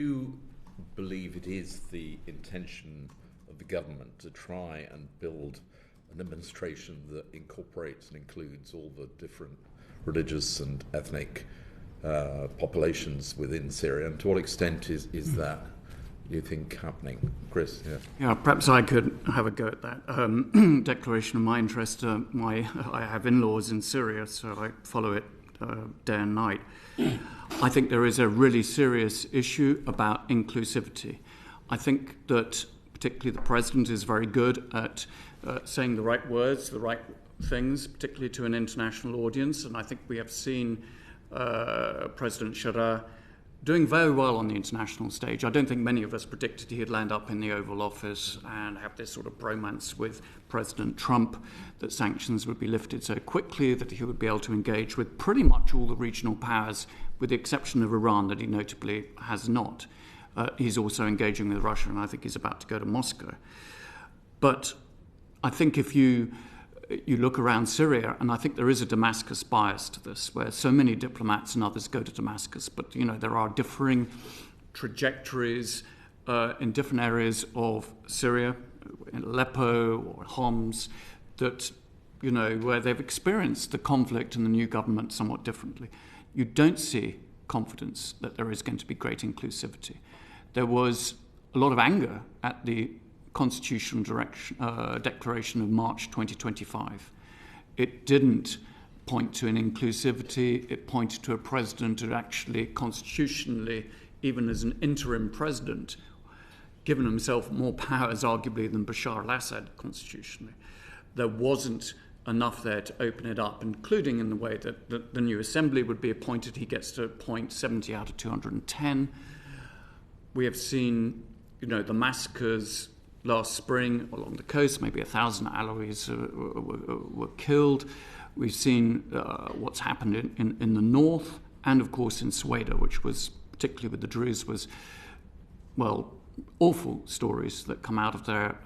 you believe it is the intention of the government to try and build an administration that incorporates and includes all the different religious and ethnic populations within Syria? And to what extent is that, do you think, happening? Chris? Yeah, perhaps I could have a go at that. Declaration of my interest. I have in-laws in Syria, so I follow it day and night. I think there is a really serious issue about inclusivity. I think that particularly the president is very good at saying the right words, the right things, particularly to an international audience. And I think we have seen President Sharar doing very well on the international stage. I don't think many of us predicted he'd land up in the Oval Office and have this sort of bromance with President Trump, that sanctions would be lifted so quickly, that he would be able to engage with pretty much all the regional powers, with the exception of Iran, that he notably has not. He's also engaging with Russia, and I think he's about to go to Moscow. But I think if you look around Syria, and I think there is a Damascus bias to this, where so many diplomats and others go to Damascus, but there are differing trajectories in different areas of Syria, in Aleppo or Homs, that where they've experienced the conflict and the new government somewhat differently. You don't see confidence that there is going to be great inclusivity. There was a lot of anger at the Constitutional Declaration of March 2025. It didn't point to an inclusivity. It pointed to a president who actually constitutionally, even as an interim president, given himself more powers arguably than Bashar al-Assad constitutionally. There wasn't enough there to open it up, including in the way that the new assembly would be appointed. He gets to appoint 70 out of 210. We have seen, the massacres last spring along the coast. Maybe 1,000 Alawis were killed. We've seen what's happened in the north, and of course in Sweden, which was, particularly with the Druze, was, awful stories that come out of there.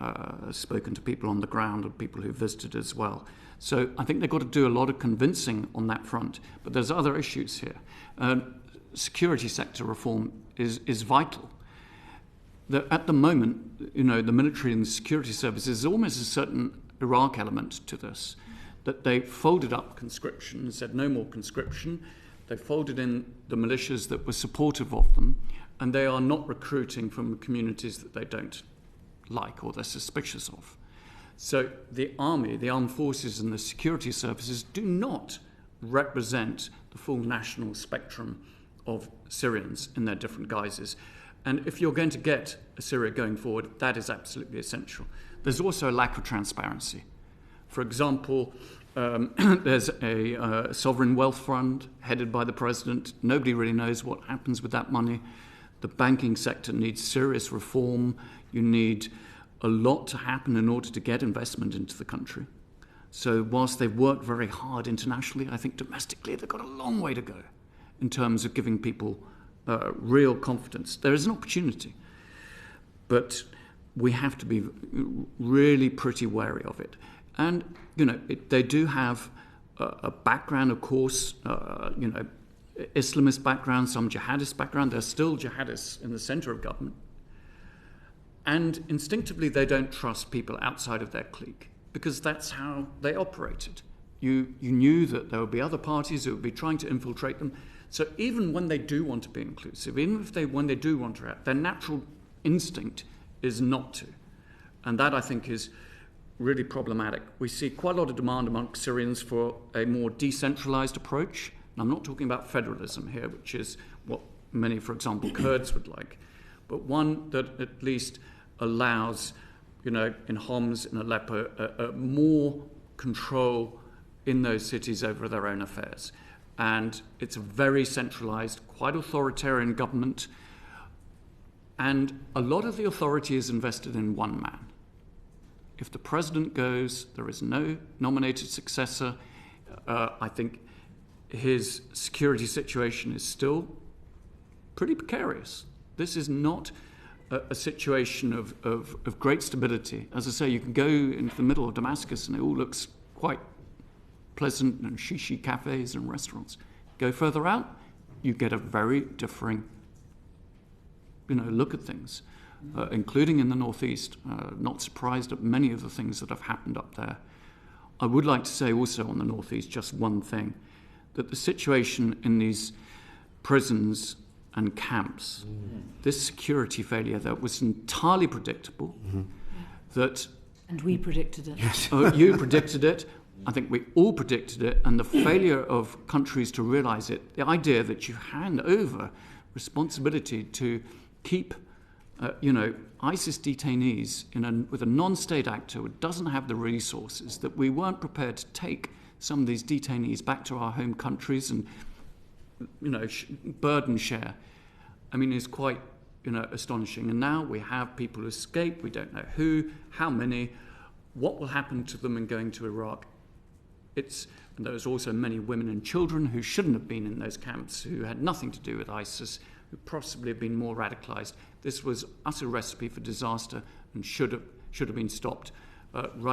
Spoken to people on the ground and people who visited as well. So I think they've got to do a lot of convincing on that front. But there's other issues here. Security sector reform is vital. At the moment, the military and the security services, there's almost a certain Iraq element to this, that they folded up conscription and said no more conscription. They folded in the militias that were supportive of them, and they are not recruiting from communities that they don't like or they're suspicious of. So the army, the armed forces and the security services do not represent the full national spectrum of Syrians in their different guises. And if you're going to get Syria going forward, that is absolutely essential. There's also a lack of transparency. For example, there's a sovereign wealth fund headed by the president. Nobody really knows what happens with that money. The banking sector needs serious reform. You need a lot to happen in order to get investment into the country. So whilst they've worked very hard internationally, I think domestically they've got a long way to go in terms of giving people real confidence. There is an opportunity, but we have to be really pretty wary of it. And, they do have a background, of course, Islamist background, some jihadist background. There's still jihadists in the center of government. And instinctively, they don't trust people outside of their clique, because that's how they operated. You knew that there would be other parties who would be trying to infiltrate them. So even when they do want to be inclusive, even when they do want to act, their natural instinct is not to. And that, I think, is really problematic. We see quite a lot of demand among Syrians for a more decentralized approach. And I'm not talking about federalism here, which is what many, for example, Kurds would like, but one that at least allows, in Homs, in Aleppo, more control in those cities over their own affairs. And it's a very centralized, quite authoritarian government. And a lot of the authority is invested in one man. If the president goes, there is no nominated successor. I think his security situation is still pretty precarious. This is not a situation of great stability. As I say, you can go into the middle of Damascus and it all looks quite pleasant and shishi cafes and restaurants. Go further out, you get a very differing look at things, including in the northeast. Not surprised at many of the things that have happened up there. I would like to say also on the northeast just one thing, that the situation in these prisons and camps, this security failure that was entirely predictable, And we predicted it. Yes. You predicted it. I think we all predicted it. And the failure of countries to realise it, the idea that you hand over responsibility to keep, ISIS detainees with a non-state actor who doesn't have the resources, that we weren't prepared to take some of these detainees back to our home countries and, burden share, is quite, astonishing. And now we have people who escape. We don't know who, how many, what will happen to them in going to Iraq. And there's also many women and children who shouldn't have been in those camps, who had nothing to do with ISIS, who possibly have been more radicalised. This was utter recipe for disaster and should have been stopped right